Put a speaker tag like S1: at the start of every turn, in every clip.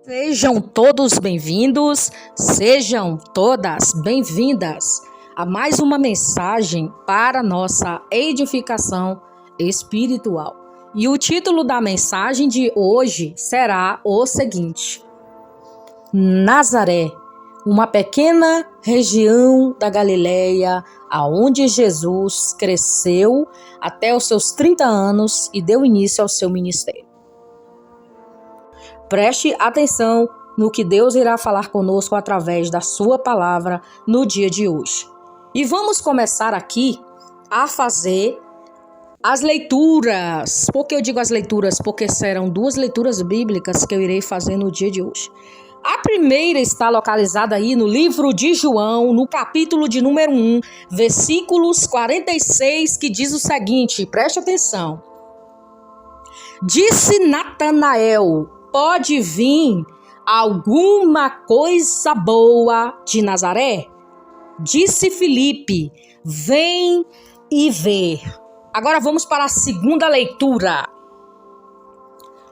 S1: Sejam todos bem-vindos, sejam todas bem-vindas a mais uma mensagem para nossa edificação espiritual. E o título da mensagem de hoje será o seguinte: Nazaré, uma pequena região da Galileia, aonde Jesus cresceu até os seus 30 anos e deu início ao seu ministério. Preste atenção no que Deus irá falar conosco através da sua palavra no dia de hoje. E vamos começar aqui a fazer as leituras. Por que eu digo as leituras? Porque serão duas leituras bíblicas que eu irei fazer no dia de hoje. A primeira está localizada aí no livro de João, no capítulo de número 1, versículos 46, que diz o seguinte, preste atenção. Disse Natanael: pode vir alguma coisa boa de Nazaré? Disse Filipe: vem e vê. Agora vamos para a segunda leitura.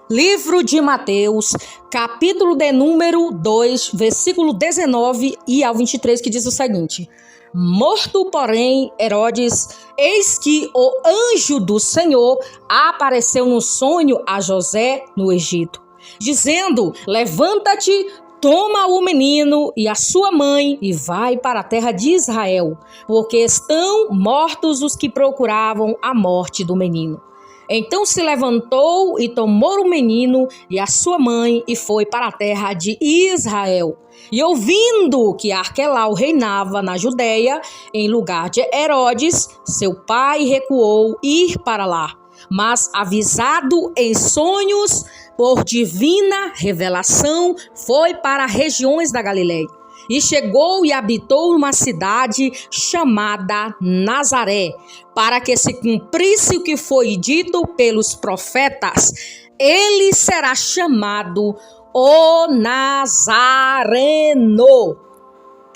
S1: Livro de Mateus, capítulo de número 2, versículo 19 e ao 23, que diz o seguinte: morto, porém, Herodes, eis que o anjo do Senhor apareceu no sonho a José no Egito, dizendo: levanta-te, toma o menino e a sua mãe e vai para a terra de Israel, porque estão mortos os que procuravam a morte do menino. Então se levantou e tomou o menino e a sua mãe e foi para a terra de Israel. E ouvindo que Arquelau reinava na Judeia, em lugar de Herodes, seu pai recuou ir para lá. Mas avisado em sonhos por divina revelação, foi para regiões da Galileia. E chegou e habitou numa cidade chamada Nazaré, para que se cumprisse o que foi dito pelos profetas: ele será chamado o Nazareno.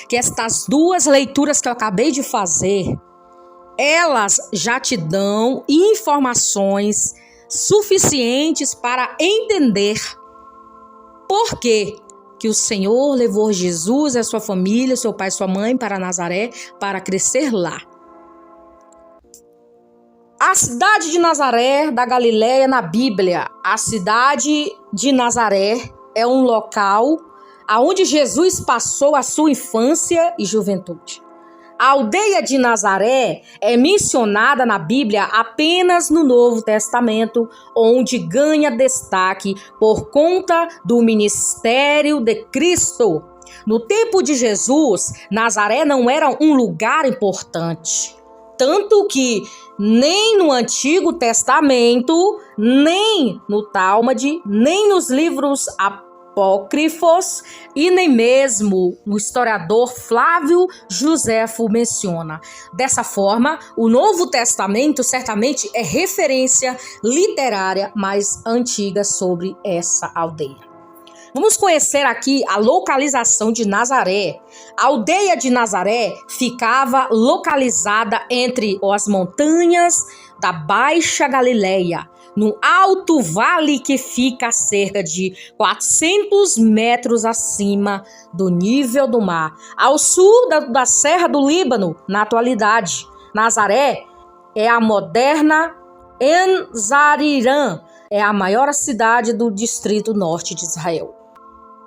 S1: Que estas duas leituras que eu acabei de fazer, elas já te dão informações suficientes para entender por que o Senhor levou Jesus e a sua família, seu pai e sua mãe para Nazaré, para crescer lá. A cidade de Nazaré, da Galileia, na Bíblia, a cidade de Nazaré é um local onde Jesus passou a sua infância e juventude. A aldeia de Nazaré é mencionada na Bíblia apenas no Novo Testamento, onde ganha destaque por conta do ministério de Cristo. No tempo de Jesus, Nazaré não era um lugar importante. Tanto que nem no Antigo Testamento, nem no Talmud, nem nos livros apócrifos e nem mesmo o historiador Flávio Joséfo menciona. Dessa forma, o Novo Testamento certamente é referência literária mais antiga sobre essa aldeia. Vamos conhecer aqui a localização de Nazaré. A aldeia de Nazaré ficava localizada entre as montanhas da Baixa Galileia, no alto vale que fica a cerca de 400 metros acima do nível do mar, ao sul da Serra do Líbano. Na atualidade, Nazaré é a moderna Enzarirã, é a maior cidade do distrito norte de Israel.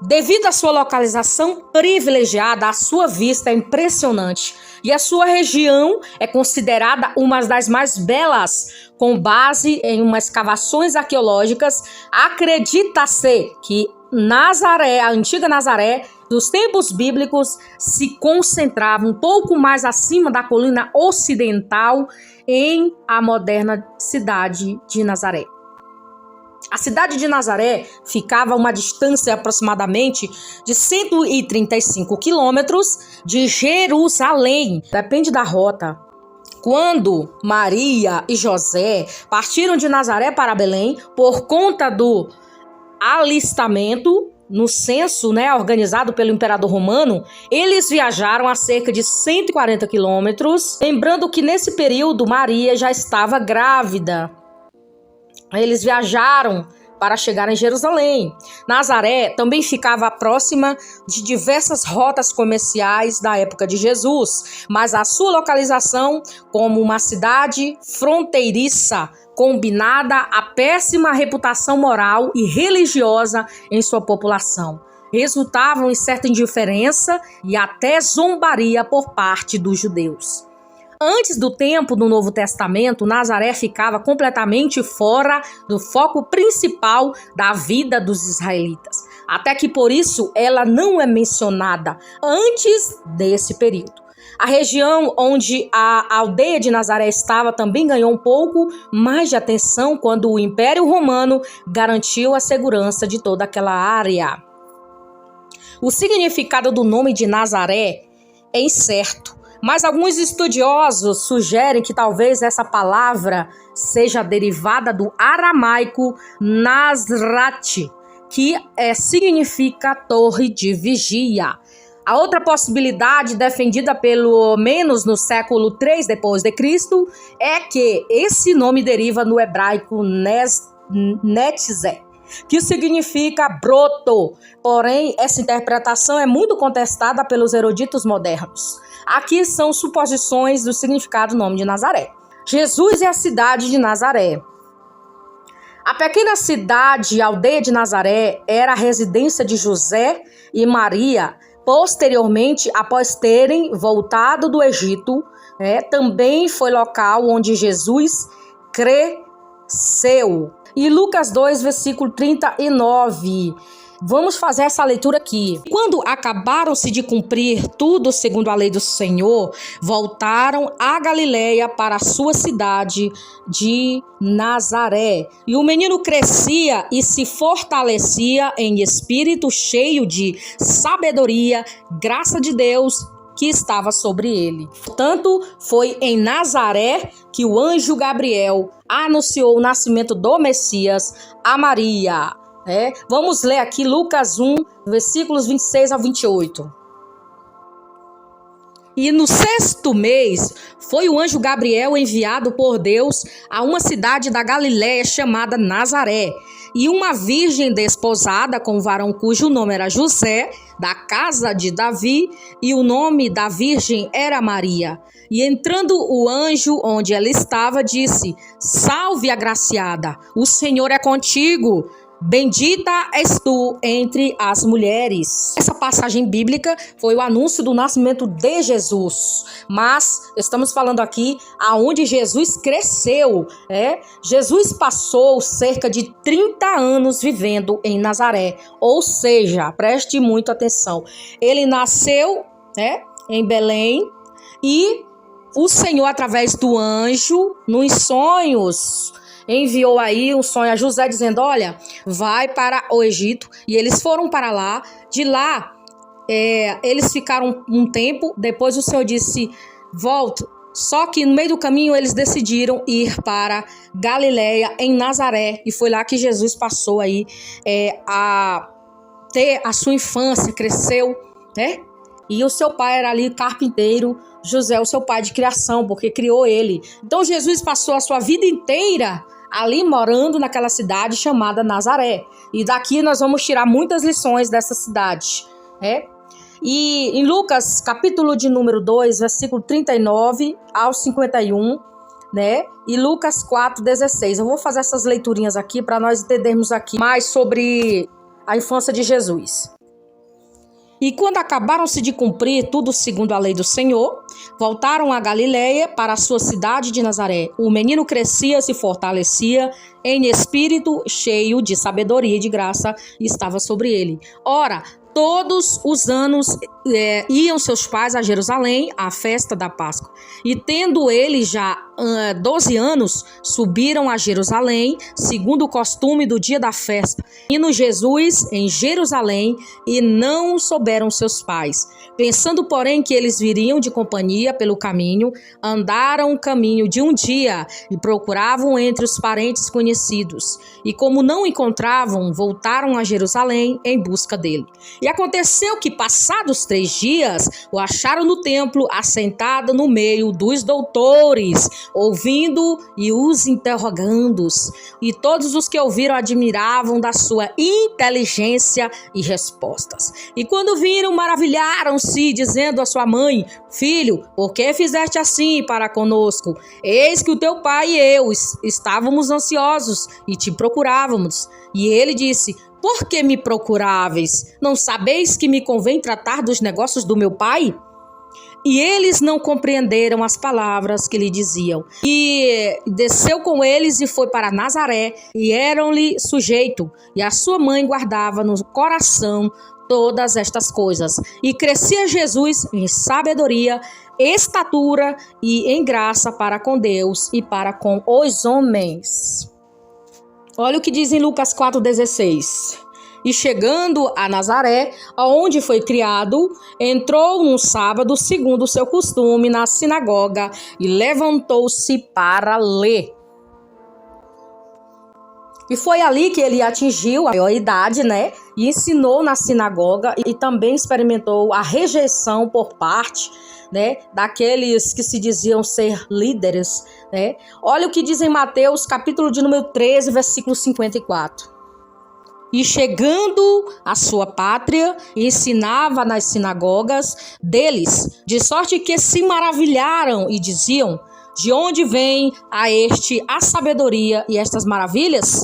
S1: Devido à sua localização privilegiada, a sua vista é impressionante e a sua região é considerada uma das mais belas. Com base em umas escavações arqueológicas, acredita-se que Nazaré, a antiga Nazaré, dos tempos bíblicos, se concentrava um pouco mais acima da colina ocidental em a moderna cidade de Nazaré. A cidade de Nazaré ficava a uma distância aproximadamente de 135 quilômetros de Jerusalém. Depende da rota. Quando Maria e José partiram de Nazaré para Belém, por conta do alistamento no censo, organizado pelo imperador romano, eles viajaram a cerca de 140 quilômetros. Lembrando que nesse período Maria já estava grávida. Eles viajaram para chegar em Jerusalém. Nazaré também ficava próxima de diversas rotas comerciais da época de Jesus, mas a sua localização como uma cidade fronteiriça combinada à péssima reputação moral e religiosa em sua população, resultavam em certa indiferença e até zombaria por parte dos judeus. Antes do tempo do Novo Testamento, Nazaré ficava completamente fora do foco principal da vida dos israelitas, até que por isso ela não é mencionada antes desse período. A região onde a aldeia de Nazaré estava também ganhou um pouco mais de atenção quando o Império Romano garantiu a segurança de toda aquela área. O significado do nome de Nazaré é incerto, mas alguns estudiosos sugerem que talvez essa palavra seja derivada do aramaico Nazrat, que significa torre de vigia. A outra possibilidade, defendida pelo menos no século III d.C., é que esse nome deriva no hebraico Netzé, que significa broto. Porém, essa interpretação é muito contestada pelos eruditos modernos. Aqui são suposições do significado do nome de Nazaré. Jesus e a cidade de Nazaré. A pequena cidade, aldeia de Nazaré, era a residência de José e Maria. Posteriormente, após terem voltado do Egito, também foi local onde Jesus cresceu. E Lucas 2, versículo 39. Vamos fazer essa leitura aqui. Quando acabaram-se de cumprir tudo segundo a lei do Senhor, voltaram a Galileia para a sua cidade de Nazaré. E o menino crescia e se fortalecia em espírito, cheio de sabedoria, graça de Deus que estava sobre ele. Portanto, foi em Nazaré que o anjo Gabriel anunciou o nascimento do Messias a Maria. Vamos ler aqui Lucas 1, versículos 26 a 28. E no 6º mês foi o anjo Gabriel enviado por Deus a uma cidade da Galiléia chamada Nazaré. E uma virgem desposada com um varão cujo nome era José, da casa de Davi, e o nome da virgem era Maria. E entrando o anjo onde ela estava, disse: Salve, agraciada, o Senhor é contigo. Bendita és tu entre as mulheres. Essa passagem bíblica foi o anúncio do nascimento de Jesus, mas estamos falando aqui aonde Jesus cresceu. Jesus passou cerca de 30 anos vivendo em Nazaré, ou seja, preste muita atenção, ele nasceu em Belém e o Senhor, através do anjo, nos sonhos, enviou aí um sonho a José dizendo: olha, vai para o Egito. E eles foram para lá. De lá, eles ficaram um tempo. Depois o Senhor disse: volta. Só que no meio do caminho eles decidiram ir para Galiléia, em Nazaré. E foi lá que Jesus passou aí a ter a sua infância, cresceu, E o seu pai era ali carpinteiro, José o seu pai de criação, porque criou ele. Então Jesus passou a sua vida inteira ali morando naquela cidade chamada Nazaré. E daqui nós vamos tirar muitas lições dessa cidade. E em Lucas, capítulo de número 2, versículo 39 ao 51, e Lucas 4, 16. Eu vou fazer essas leiturinhas aqui para nós entendermos aqui mais sobre a infância de Jesus. E quando acabaram-se de cumprir tudo segundo a lei do Senhor, voltaram a Galiléia para a sua cidade de Nazaré. O menino crescia e se fortalecia em espírito, cheio de sabedoria e de graça, e estava sobre ele. Ora, todos os anos iam seus pais a Jerusalém à festa da Páscoa. E tendo eles já 12 anos, subiram a Jerusalém, segundo o costume do dia da festa. Indo Jesus em Jerusalém, e não souberam seus pais. Pensando, porém, que eles viriam de companhia pelo caminho, andaram o caminho de um dia e procuravam entre os parentes conhecidos. E como não o encontravam, voltaram a Jerusalém em busca dele. E aconteceu que, passados 3 3 dias, o acharam no templo, assentado no meio dos doutores, ouvindo e os interrogando. E todos os que ouviram admiravam da sua inteligência e respostas. E quando viram, maravilharam-se, dizendo à sua mãe: Filho, por que fizeste assim para conosco? Eis que o teu pai e eu estávamos ansiosos e te procurávamos. E ele disse: Por que me procuráveis? Não sabeis que me convém tratar dos negócios do meu pai? E eles não compreenderam as palavras que lhe diziam. E desceu com eles e foi para Nazaré, e eram-lhe sujeito. E a sua mãe guardava no coração todas estas coisas. E crescia Jesus em sabedoria, estatura e em graça para com Deus e para com os homens. Olha o que diz em Lucas 4,16. E chegando a Nazaré, aonde foi criado, entrou num sábado, segundo o seu costume, na sinagoga e levantou-se para ler. E foi ali que ele atingiu a maior idade, né? E ensinou na sinagoga e também experimentou a rejeição por parte, né, daqueles que se diziam ser líderes, né? Olha o que diz em Mateus, capítulo de número 13, versículo 54. E chegando à sua pátria, ensinava nas sinagogas deles, de sorte que se maravilharam e diziam: De onde vem a este a sabedoria e estas maravilhas?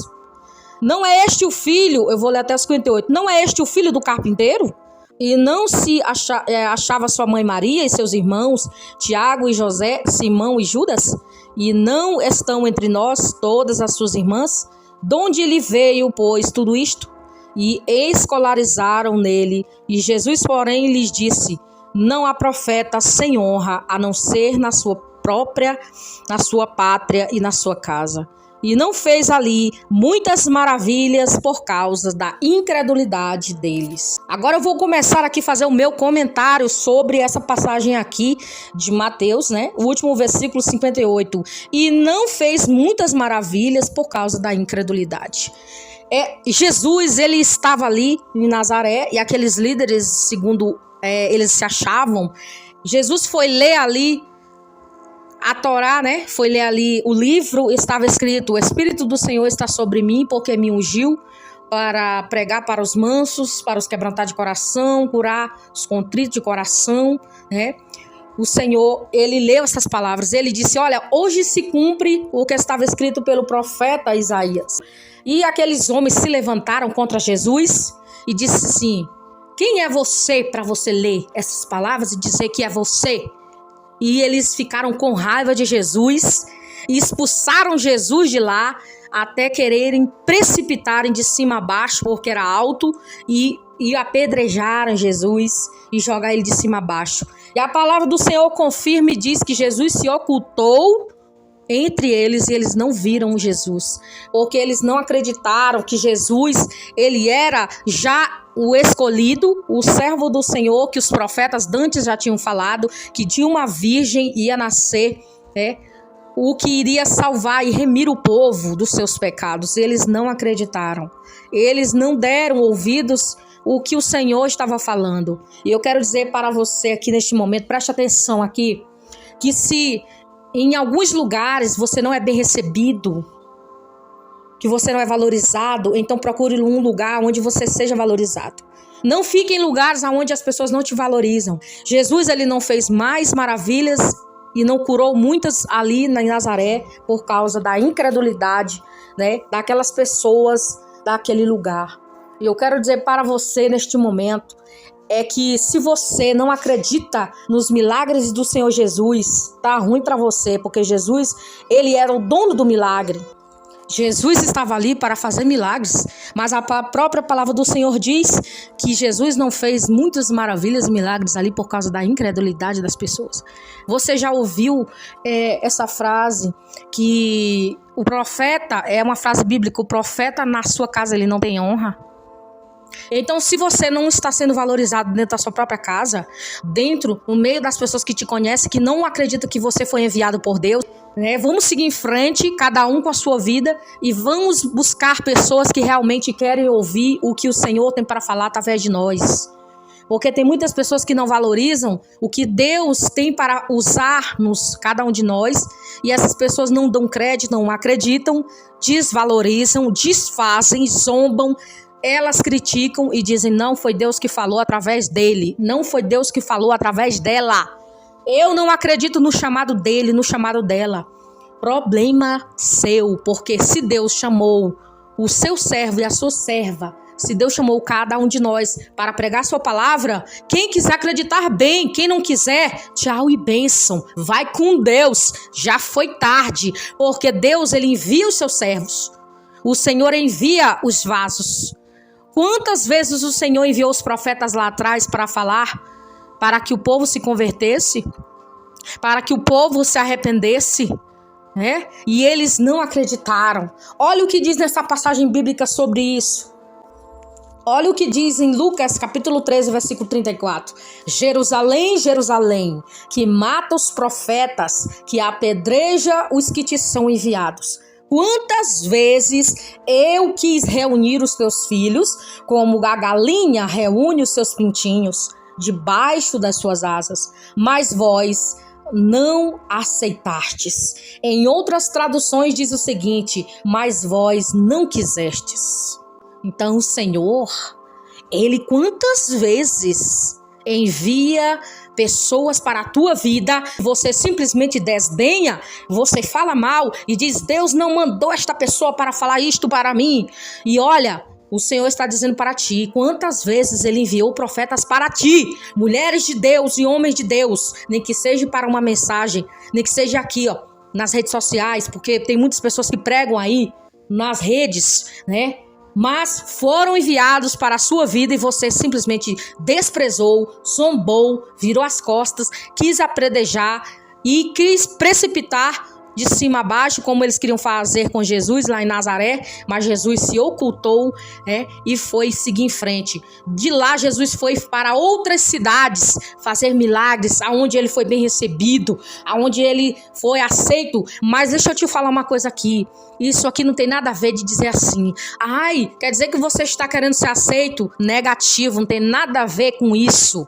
S1: Não é este o filho, eu vou ler até os 58, não é este o filho do carpinteiro? E não se achava sua mãe Maria e seus irmãos, Tiago e José, Simão e Judas? E não estão entre nós todas as suas irmãs? De onde lhe veio, pois, tudo isto? E escolarizaram nele. E Jesus, porém, lhes disse: Não há profeta sem honra, a não ser na sua pátria e na sua casa. E não fez ali muitas maravilhas por causa da incredulidade deles. Agora eu vou começar aqui a fazer o meu comentário sobre essa passagem aqui de Mateus, né? O último versículo 58. E não fez muitas maravilhas por causa da incredulidade. Jesus, ele estava ali em Nazaré e aqueles líderes, segundo eles se achavam, Jesus foi ler ali a Torá, né? Foi ler ali o livro, estava escrito: O Espírito do Senhor está sobre mim, porque me ungiu para pregar para os mansos, para os quebrantados de coração, curar os contritos de coração, né? O Senhor, ele leu essas palavras, ele disse: Olha, hoje se cumpre o que estava escrito pelo profeta Isaías. E aqueles homens se levantaram contra Jesus e disse assim: Quem é você para você ler essas palavras e dizer que é você? E eles ficaram com raiva de Jesus e expulsaram Jesus de lá, até quererem precipitarem de cima a baixo, porque era alto, e apedrejaram Jesus e jogar ele de cima a baixo. E a palavra do Senhor confirma e diz que Jesus se ocultou entre eles e eles não viram Jesus, porque eles não acreditaram que Jesus, ele era já o escolhido, o servo do Senhor, que os profetas dantes já tinham falado, que de uma virgem ia nascer, né, o que iria salvar e remir o povo dos seus pecados. Eles não acreditaram, eles não deram ouvidos o que o Senhor estava falando. E eu quero dizer para você aqui neste momento, preste atenção aqui, que se em alguns lugares você não é bem recebido, que você não é valorizado, então procure um lugar onde você seja valorizado. Não fique em lugares onde as pessoas não te valorizam. Jesus, ele não fez mais maravilhas e não curou muitas ali em Nazaré por causa da incredulidade, né, daquelas pessoas daquele lugar. E eu quero dizer para você neste momento, é que se você não acredita nos milagres do Senhor Jesus, tá ruim para você, porque Jesus, ele era o dono do milagre. Jesus estava ali para fazer milagres, mas a própria palavra do Senhor diz que Jesus não fez muitas maravilhas e milagres ali por causa da incredulidade das pessoas. Você já ouviu essa frase que o profeta, é uma frase bíblica, o profeta na sua casa ele não tem honra? Então, se você não está sendo valorizado dentro da sua própria casa, no meio das pessoas que te conhecem, que não acreditam que você foi enviado por Deus, né? Vamos seguir em frente, cada um com a sua vida, e vamos buscar pessoas que realmente querem ouvir o que o Senhor tem para falar através de nós. Porque tem muitas pessoas que não valorizam o que Deus tem para usar-nos, cada um de nós, e essas pessoas não dão crédito, não acreditam, desvalorizam, desfazem, zombam, elas criticam e dizem: não foi Deus que falou através dele, não foi Deus que falou através dela. Eu não acredito no chamado dele, no chamado dela. Problema seu, porque se Deus chamou o seu servo e a sua serva, se Deus chamou cada um de nós para pregar sua palavra, quem quiser acreditar bem, quem não quiser, tchau e bênção. Vai com Deus, já foi tarde, porque Deus, ele envia os seus servos. O Senhor envia os vasos. Quantas vezes o Senhor enviou os profetas lá atrás para falar, para que o povo se convertesse, para que o povo se arrependesse, né? E eles não acreditaram. Olha o que diz nessa passagem bíblica sobre isso. Olha o que diz em Lucas, capítulo 13, versículo 34. Jerusalém, Jerusalém, que mata os profetas, que apedreja os que te são enviados. Quantas vezes eu quis reunir os teus filhos, como a galinha reúne os seus pintinhos, debaixo das suas asas, mas vós não aceitastes. Em outras traduções diz o seguinte: mas vós não quisestes. Então o Senhor, ele quantas vezes envia pessoas para a tua vida, você simplesmente desdenha, você fala mal e diz: Deus não mandou esta pessoa para falar isto para mim. E olha, o Senhor está dizendo para ti, quantas vezes ele enviou profetas para ti, mulheres de Deus e homens de Deus, nem que seja para uma mensagem, nem que seja aqui, ó, nas redes sociais, porque tem muitas pessoas que pregam aí nas redes, né? Mas foram enviados para a sua vida e você simplesmente desprezou, zombou, virou as costas, quis apredejar e quis precipitar de cima a baixo, como eles queriam fazer com Jesus lá em Nazaré, mas Jesus se ocultou, e foi seguir em frente. De lá Jesus foi para outras cidades fazer milagres, aonde ele foi bem recebido, aonde ele foi aceito. Mas deixa eu te falar uma coisa aqui, isso aqui não tem nada a ver de dizer assim: ai, quer dizer que você está querendo ser aceito? Negativo, não tem nada a ver com isso.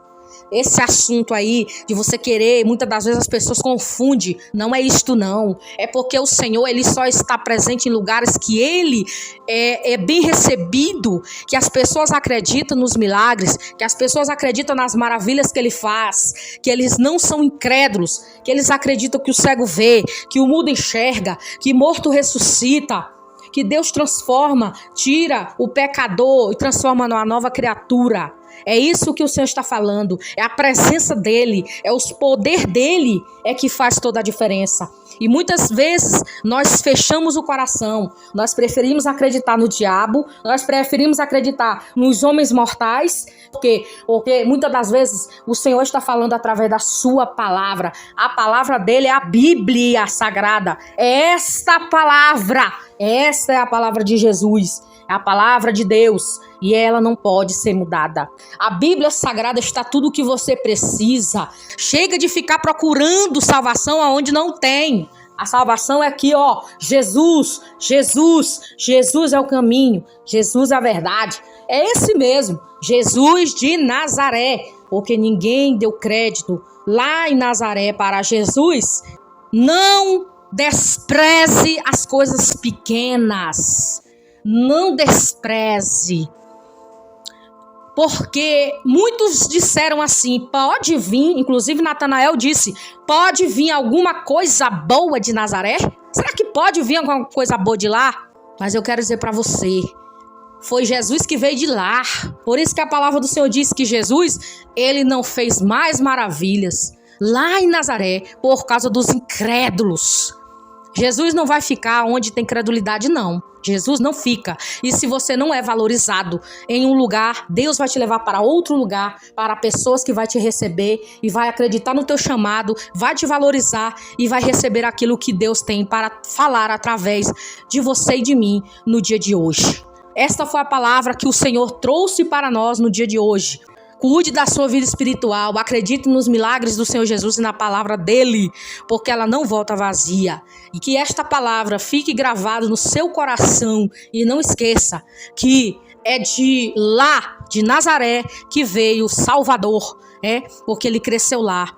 S1: Esse assunto aí de você querer, muitas das vezes as pessoas confundem, não é isto não, é porque o Senhor, ele só está presente em lugares que ele é bem recebido, que as pessoas acreditam nos milagres, que as pessoas acreditam nas maravilhas que ele faz, que eles não são incrédulos, que eles acreditam que o cego vê, que o mudo enxerga, que morto ressuscita, que Deus transforma, tira o pecador e transforma numa nova criatura. É isso que o Senhor está falando, é a presença dele, é o poder dele é que faz toda a diferença. E muitas vezes nós fechamos o coração, nós preferimos acreditar no diabo, nós preferimos acreditar nos homens mortais, porque muitas das vezes o Senhor está falando através da sua palavra. A palavra dele é a Bíblia Sagrada, é esta palavra, esta é a palavra de Jesus. É a palavra de Deus e ela não pode ser mudada. A Bíblia Sagrada está tudo o que você precisa. Chega de ficar procurando salvação aonde não tem. A salvação é aqui, ó. Jesus, Jesus, Jesus é o caminho. Jesus é a verdade. É esse mesmo, Jesus de Nazaré. Porque ninguém deu crédito lá em Nazaré para Jesus. Não despreze as coisas pequenas. Não despreze, porque muitos disseram assim: pode vir, inclusive Natanael disse, pode vir alguma coisa boa de Nazaré? Será que pode vir alguma coisa boa de lá? Mas eu quero dizer para você, foi Jesus que veio de lá. Por isso que a palavra do Senhor diz que Jesus, ele não fez mais maravilhas lá em Nazaré por causa dos incrédulos. Jesus não vai ficar onde tem credulidade, não. Jesus não fica. E se você não é valorizado em um lugar, Deus vai te levar para outro lugar, para pessoas que vai te receber e vai acreditar no teu chamado, vai te valorizar e vai receber aquilo que Deus tem para falar através de você e de mim no dia de hoje. Esta foi a palavra que o Senhor trouxe para nós no dia de hoje. Cuide da sua vida espiritual, acredite nos milagres do Senhor Jesus e na palavra dele, porque ela não volta vazia. E que esta palavra fique gravada no seu coração e não esqueça que é de lá, de Nazaré, que veio o Salvador, porque ele cresceu lá.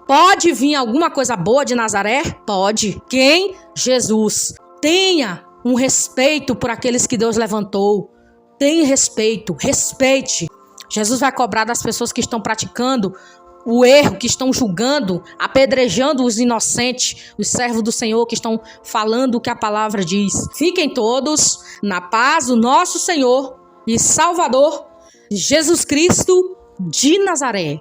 S1: Pode vir alguma coisa boa de Nazaré? Pode. Quem? Jesus. Tenha um respeito por aqueles que Deus levantou. Tenha respeito, respeite. Jesus vai cobrar das pessoas que estão praticando o erro, que estão julgando, apedrejando os inocentes, os servos do Senhor que estão falando o que a palavra diz. Fiquem todos na paz do nosso Senhor e Salvador, Jesus Cristo de Nazaré.